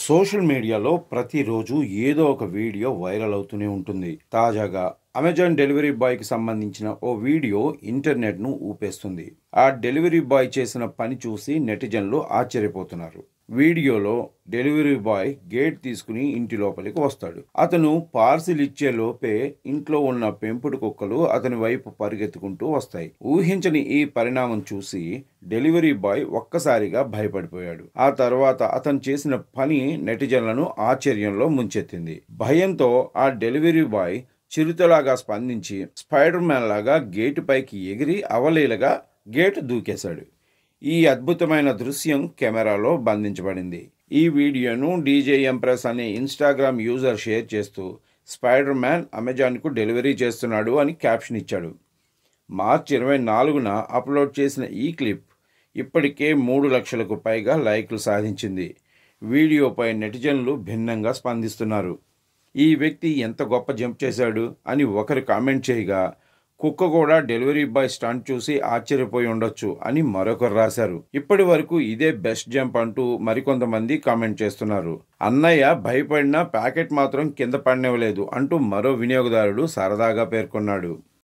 Social మీడియాలో ప్రతిరోజు ఏదో ఒక వీడియో వైరల్ అవుతూనే ఉంటుంది. తాజాగా అమెజాన్ డెలివరీ బాయ్‌కి సంబంధించిన ఓ వీడియో ఇంటర్నెట్‌ను ఊపేస్తుంది. ఆ డెలివరీ బాయ్ చేసిన పని చూసి నెటిజన్లు ఆశ్చర్యపోతున్నారు. వీడియోలో డెలివరీ బాయ్ గేట్ తీసుకుని ఇంటి లోపలికి వస్తాడు. అతను పార్సిల్ ఇచ్చే లోపే ఇంట్లో ఉన్న పెంపుడు కుక్కలు అతని వైపు పరిగెత్తుకుంటూ వస్తాయి. ఊహించని ఈ పరిణామం చూసి డెలివరీ బాయ్ ఒక్కసారిగా భయపడిపోయాడు. ఆ తర్వాత అతను చేసిన పని నెటిజన్లను ఆశ్చర్యంలో ముంచెత్తింది. భయంతో ఆ డెలివరీ బాయ్ చిరుతలాగా స్పందించి స్పైడర్ మ్యాన్ లాగా గేటు పైకి ఎగిరి అవలీలగా గేటు దూకేశాడు. ఈ అద్భుతమైన దృశ్యం కెమెరాలో బంధించబడింది. ఈ వీడియోను డీజే ఎంప్రెస్ అనే ఇన్స్టాగ్రామ్ యూజర్ షేర్ చేస్తూ స్పైడర్ మ్యాన్ అమెజాన్కు డెలివరీ చేస్తున్నాడు అని క్యాప్షన్ ఇచ్చాడు. మార్చి 24న అప్లోడ్ చేసిన ఈ క్లిప్ ఇప్పటికే 3 లక్షలకు పైగా లైక్లు సాధించింది. వీడియోపై నెటిజన్లు భిన్నంగా స్పందిస్తున్నారు. ఈ వ్యక్తి ఎంత గొప్ప జంప్ చేశాడు అని ఒకరు కామెంట్ చేయగా, కుక్క కూడా డెలివరీ బాయ్ స్టంట్ చూసి ఆశ్చర్యపోయి ఉండొచ్చు అని మరొకరు రాశారు. ఇప్పటి వరకు ఇదే బెస్ట్ జంప్ అంటూ మరికొంతమంది కామెంట్ చేస్తున్నారు. అన్నయ్య భయపడినా ప్యాకెట్ మాత్రం కింద పడనివ్వలేదు అంటూ మరో వినియోగదారుడు సరదాగా పేర్కొన్నాడు.